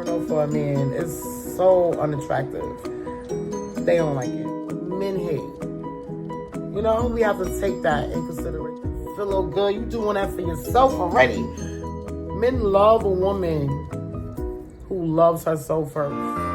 turn off for a man. It's so unattractive. They don't like it. Men hate. You know, we have to take that in consideration. Feel a little good. You doing that for yourself already. Men love a woman who loves herself first.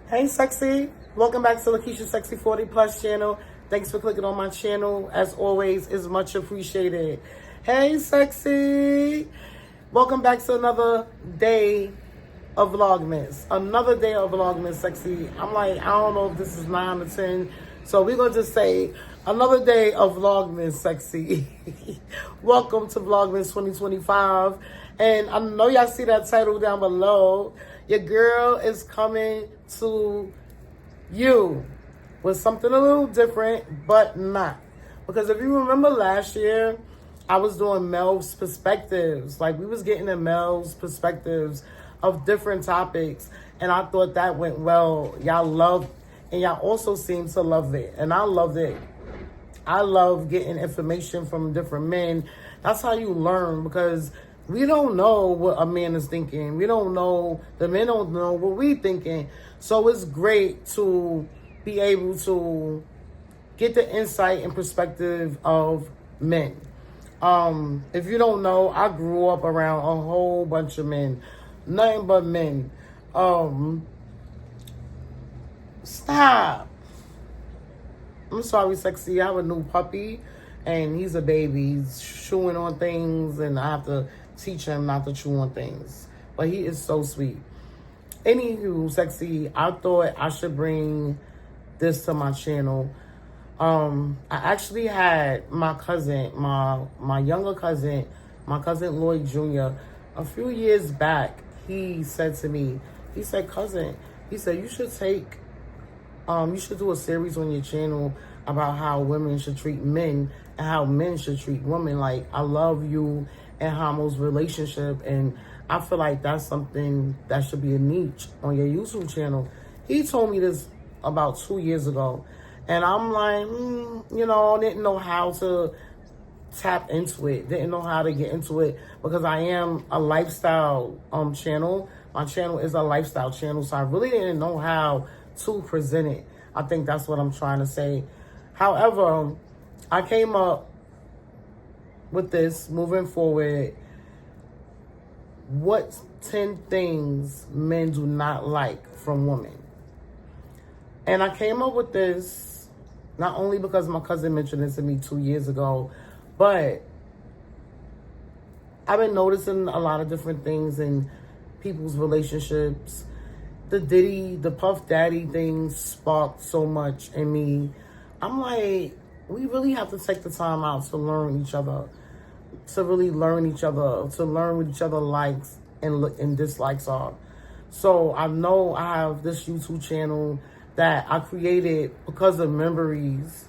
Hey, sexy. Welcome back to Lakeisha Sexy 40 Plus channel. Thanks for clicking on my channel. As always, it's much appreciated. Hey, sexy. Welcome back to another day of Vlogmas. Another day of Vlogmas, sexy. I'm like, I don't know if this is 9 or 10. So we're going to just say another day of Vlogmas, sexy. Welcome to Vlogmas 2025. And I know y'all see that title down below. Your girl is coming to you with something a little different, but not. Because if you remember last year, I was doing male's perspectives. Like, we was getting the male's perspectives of different topics. And I thought that went well. Y'all loved, and y'all also seemed to love it. And I loved it. I love getting information from different men. That's how you learn, because we don't know what a man is thinking. We don't know, the men don't know what we thinking. So it's great to be able to get the insight and perspective of men. If you don't know, I grew up around a whole bunch of men. Nothing but men. Stop. I'm sorry, sexy. I have a new puppy, and he's a baby. He's chewing on things, and I have to teach him not to chew on things. But he is so sweet. Anywho, sexy, I thought I should bring this to my channel. I actually had my cousin, my younger cousin, my cousin Lloyd Jr., a few years back. He said to me, he said, cousin, he said, you should do a series on your channel about how women should treat men and how men should treat women. Like, I love you and Homo's relationship, and I feel like that's something that should be a niche on your YouTube channel. He told me this about 2 years ago, and I'm like, you know, didn't know how to tap into it, didn't know how to get into it, because I am a lifestyle channel. My channel is a lifestyle channel, so I really didn't know how to present it. I think that's what I'm trying to say. However, I came up with this moving forward. What 10 things men do not like from women? And I came up with this not only because my cousin mentioned this to me 2 years ago, but I've been noticing a lot of different things in people's relationships. The Puff Daddy thing sparked so much in me. I'm like, we really have to take the time out to learn each other, to really learn each other, to learn what each other likes and dislikes are. So I know I have this YouTube channel that I created because of memories,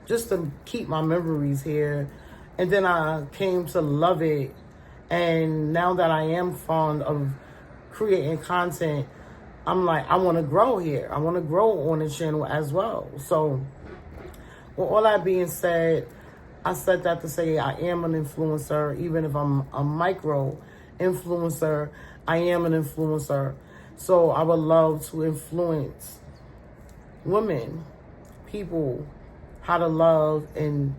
just to keep my memories here. And then I came to love it. And now that I am fond of creating content, I'm like, I want to grow here. I want to grow on the channel as well. So with all that being said, I said that to say I am an influencer. Even if I'm a micro influencer, I am an influencer. So I would love to influence women, people, how to love and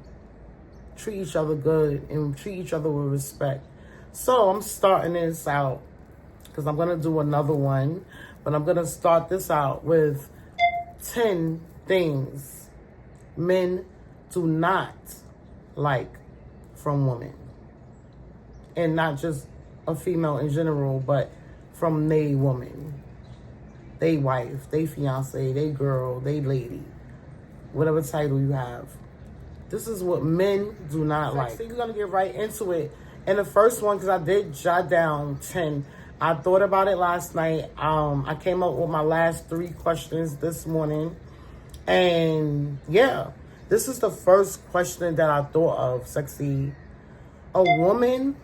treat each other good and treat each other with respect. So I'm starting this out because I'm going to do another one. But I'm going to start this out with 10 things men do not like from women. And not just a female in general, but from they woman. They wife, they fiance, they girl, they lady. Whatever title you have. This is what men do not like. So we're going to get right into it. And the first one, because I did jot down 10. I thought about it last night. I came up with my last 3 questions this morning. And yeah, this is the first question that I thought of, sexy. A woman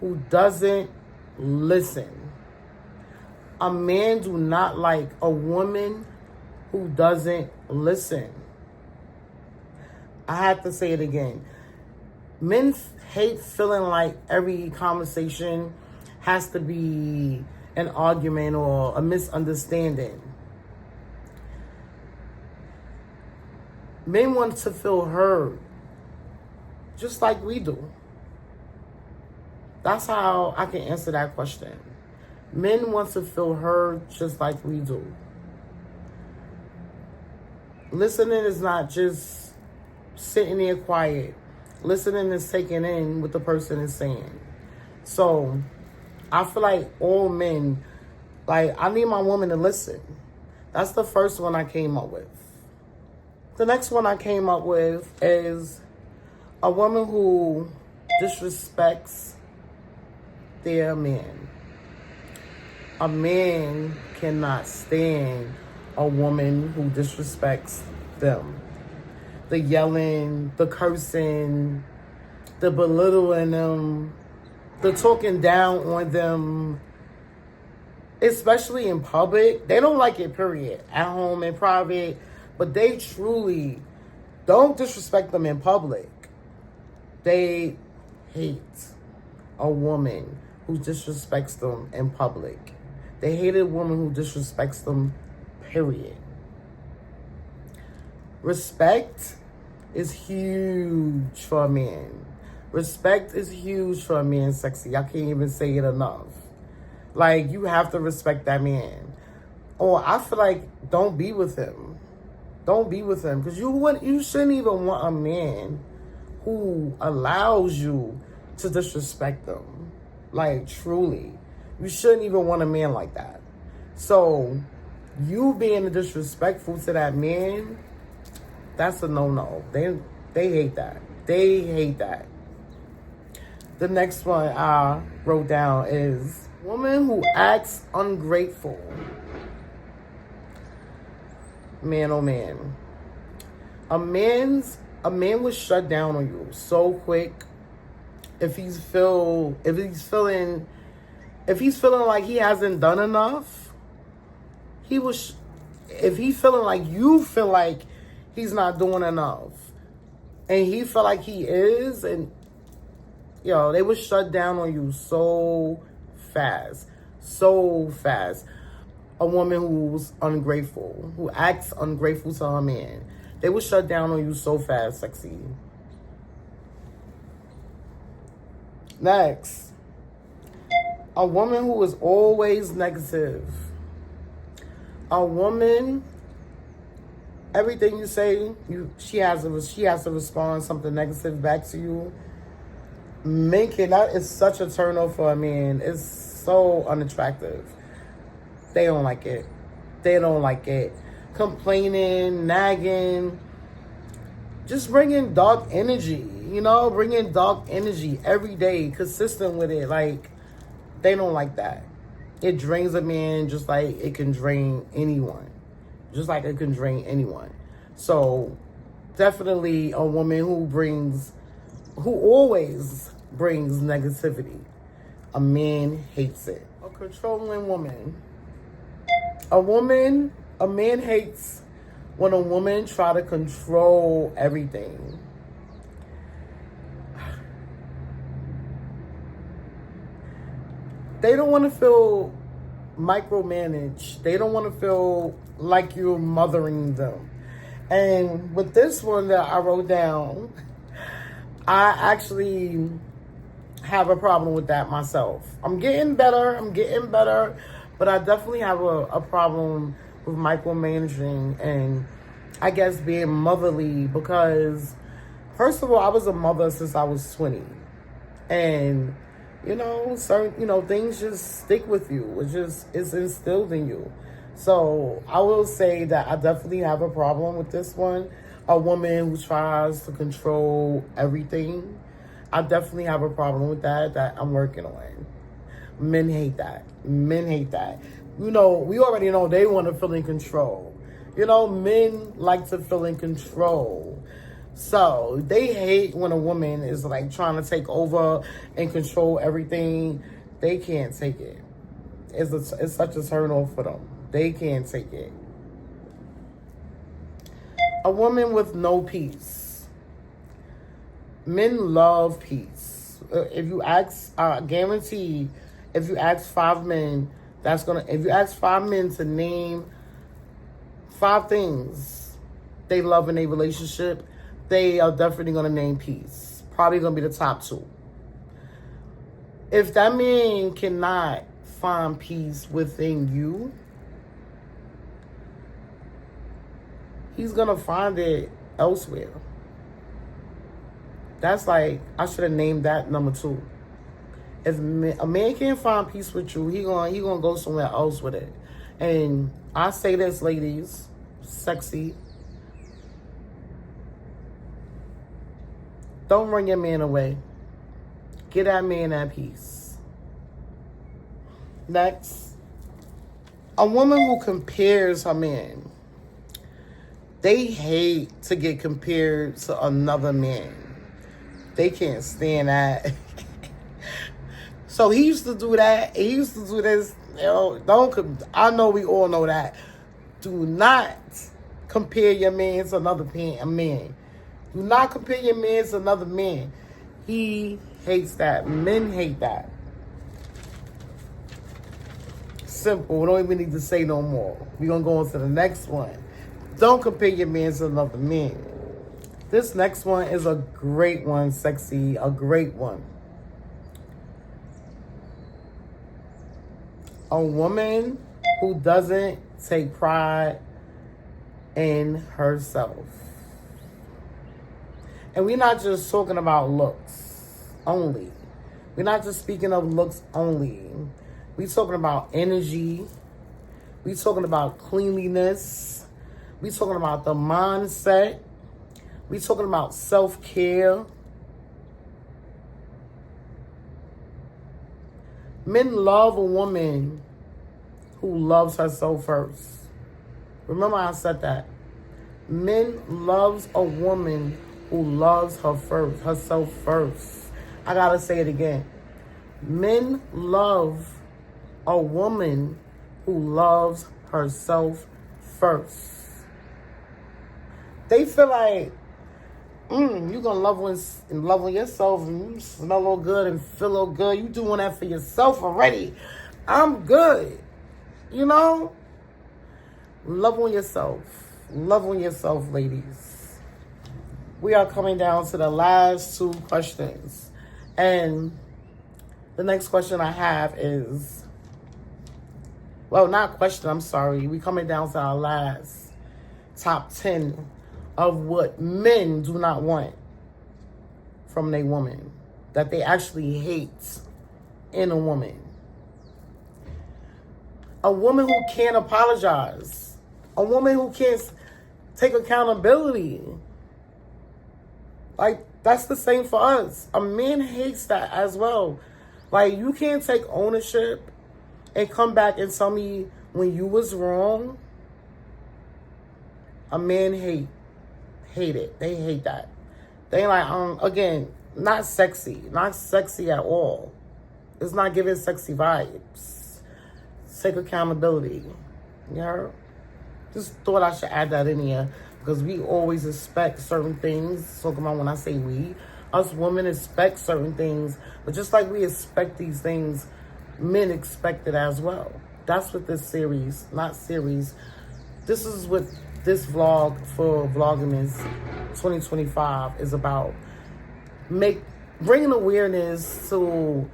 who doesn't listen. A man do not like a woman who doesn't listen. I have to say it again. Men hate feeling like every conversation has to be an argument or a misunderstanding. Men want to feel heard, just like we do. That's how I can answer that question. Men want to feel heard just like we do. Listening is not just sitting there quiet. Listening is taking in what the person is saying. So, I feel like all men, like, I need my woman to listen. That's the first one I came up with. The next one I came up with is a woman who disrespects their man. A man cannot stand a woman who disrespects them. The yelling, the cursing, the belittling them, the talking down on them, especially in public. They don't like it, period. At home, in private, but they truly don't disrespect them in public. They hate a woman who disrespects them in public. They hate a woman who disrespects them, period. Respect is huge for a man. Respect is huge for a man, sexy. I can't even say it enough. Like, you have to respect that man. Or I feel like, don't be with him. Don't be with him. Because you shouldn't even want a man who allows you to disrespect them. Like, truly. You shouldn't even want a man like that. So, you being disrespectful to that man, that's a no-no. They hate that. They hate that. The next one I wrote down is woman who acts ungrateful. Man, oh man. A man will shut down on you so quick if he's feeling like he hasn't done enough. If he's feeling like you feel like he's not doing enough, and he feel like he is, and they would shut down on you so fast. A woman who's ungrateful, who acts ungrateful to her man, they would shut down on you so fast, sexy. Next, a woman who is always negative. A woman, everything you say, she has to respond something negative back to you. That is such a turn off for a man. It's so unattractive. They don't like it. They don't like it. Complaining, nagging, just bringing dark energy. Bringing dark energy every day, consistent with it. Like, they don't like that. It drains a man just like it can drain anyone. Just like it can drain anyone. So, definitely a woman who always brings negativity. A man hates it. A controlling woman. A man hates when a woman try to control everything. They don't want to feel micromanaged. They don't want to feel like you're mothering them. And with this one that I wrote down, I actually have a problem with that myself. I'm getting better, but I definitely have a problem with micromanaging and I guess being motherly because, first of all, I was a mother since I was 20. And, certain, things just stick with you. It's instilled in you. So I will say that I definitely have a problem with this one. A woman who tries to control everything. I definitely have a problem with that I'm working on. Men hate that. We already know they want to feel in control. Men like to feel in control. So they hate when a woman is like trying to take over and control everything. They can't take it. It's such a turn off for them. They can't take it. A woman with no peace. Men love peace. If you ask, guarantee, if you ask 5 men, if you ask 5 men to name 5 things they love in a relationship, they are definitely going to name peace. Probably going to be the top 2. If that man cannot find peace within you, he's going to find it elsewhere. That's like, I should have named that number 2. If a man can't find peace with you, he gonna go somewhere else with it. And I say this, ladies, sexy, don't run your man away. Get that man that peace. Next, a woman who compares her man. They hate to get compared to another man. They can't stand that. So he used to do that. He used to do this. I know we all know that. Do not compare your man to another man. Do not compare your man to another man. He hates that. Men hate that. Simple. We don't even need to say no more. We're going to go on to the next one. Don't compare your man to another man. This next one is a great one, sexy. A great one. A woman who doesn't take pride in herself. And we're not just talking about looks only. We're not just speaking of looks only. We're talking about energy. We're talking about cleanliness. We're talking about the mindset. We're talking about self-care. Men love a woman who loves herself first. Remember I said that. Men loves a woman who loves herself first. I gotta say it again. Men love a woman who loves herself first. They feel like, you're gonna love on yourself and you smell a little good and feel a little good. You doing that for yourself already. I'm good. You know? Love on yourself. Love on yourself, ladies. We are coming down to the last 2 questions. And the next question I have is, well, not question, I'm sorry. We're coming down to our last top 10 of what men do not want from a woman, that they actually hate in a woman. A woman who can't apologize. A woman who can't take accountability. Like, that's the same for us. A man hates that as well. Like, you can't take ownership and come back and tell me when you was wrong. A man hate it. They hate that. They like, again, not sexy. Not sexy at all. It's not giving sexy vibes. Take accountability. You heard? Just thought I should add that in here. Because we always expect certain things. Talking about when I say we. Us women expect certain things. But just like we expect these things, men expect it as well. That's what this series, this is what this vlog for Vlogmas 2025 is about. Bringing awareness to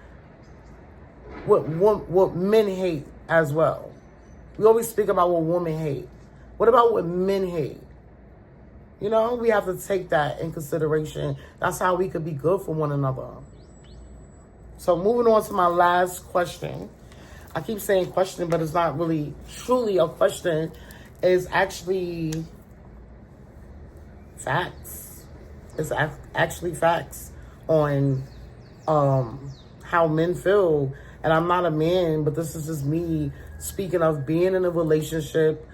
what men hate as well. We always speak about what women hate. What about what men hate? You know, we have to take that in consideration. That's how we could be good for one another. So moving on to my last question. I keep saying question, but it's not really truly a question. It's actually facts. It's actually facts on how men feel. And I'm not a man, but this is just me speaking of being in a relationship,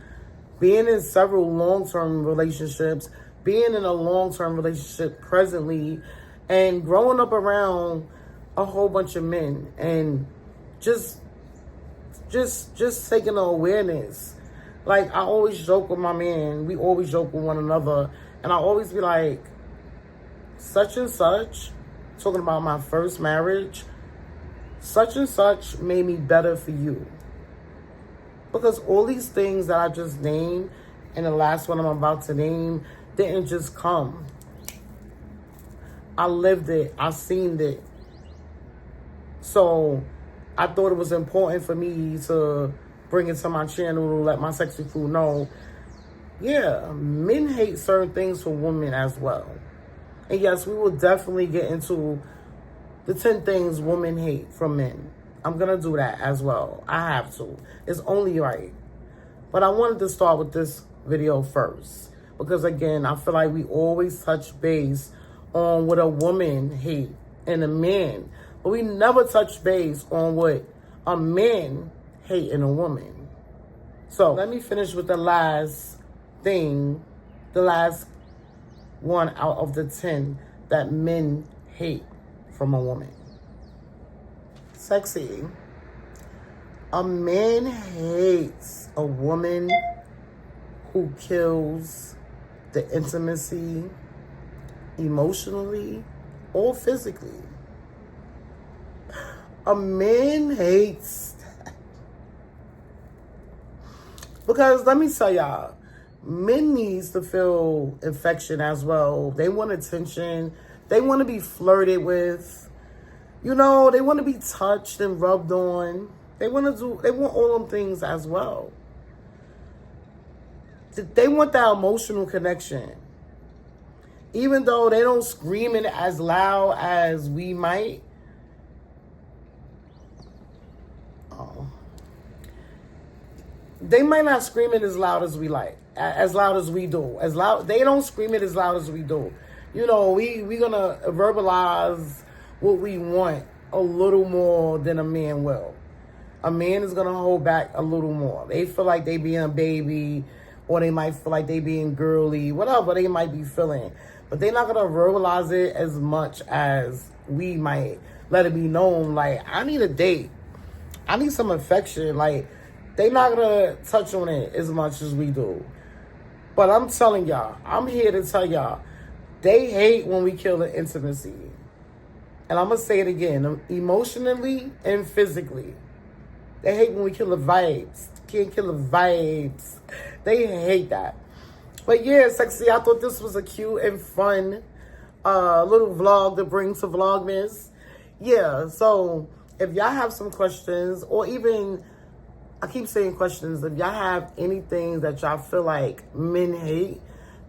being in several long-term relationships, being in a long-term relationship presently, and growing up around a whole bunch of men. And just taking the awareness. Like, I always joke with my man. We always joke with one another. And I always be like, such and such, talking about my first marriage, such and such made me better for you. Because all these things that I just named, and the last one I'm about to name, didn't just come. I lived it. I seen it. So I thought it was important for me to bring it to my channel to let my sexy crew know, yeah, men hate certain things from women as well. And yes, we will definitely get into the 10 things women hate from men. I'm going to do that as well. I have to. It's only right. But I wanted to start with this video first. Because again, I feel like we always touch base on what a woman hate and a man. But we never touch base on what a man hate in a woman. So let me finish with the last thing, the last one out of the 10 that men hate from a woman. Sexy. A man hates a woman who kills the intimacy emotionally or physically. A man hates that. Because let me tell y'all, men needs to feel affection as well. They want attention. They want to be flirted with. You know, they want to be touched and rubbed on. They want all them things as well. They want that emotional connection. Even though they don't scream it as loud as we might. They might not scream it as loud as we like. As loud as we do. They don't scream it as loud as we do. You know, we're gonna verbalize what we want a little more than a man will. A man is gonna hold back a little more. They feel like they being a baby, or they might feel like they being girly, whatever they might be feeling. But they're not gonna verbalize it as much as we might let it be known. Like, I need a date. I need some affection. Like, they not gonna touch on it as much as we do. But I'm telling y'all, I'm here to tell y'all, they hate when we kill the intimacy. And I'm going to say it again, emotionally and physically. They hate when we kill the vibes. Can't kill the vibes. They hate that. But yeah, sexy, I thought this was a cute and fun little vlog to bring to Vlogmas. Yeah, so if y'all have some questions, or even, I keep saying questions, if y'all have anything that y'all feel like men hate,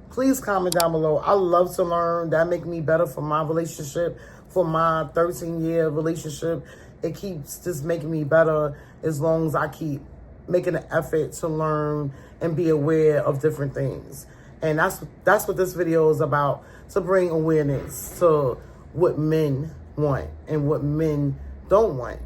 please comment down below. I love to learn. That make me better for my relationship, for my 13-year relationship. It keeps just making me better as long as I keep making an effort to learn and be aware of different things. And that's what this video is about, to bring awareness to what men want and what men don't want.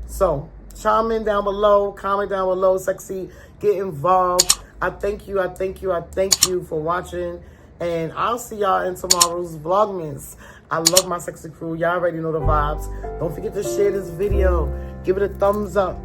So chime in down below, comment down below, sexy, get involved. I thank you for watching, and I'll see y'all in tomorrow's Vlogmas. I love my sexy crew. Y'all already know the vibes. Don't forget to share this video. Give it a thumbs up.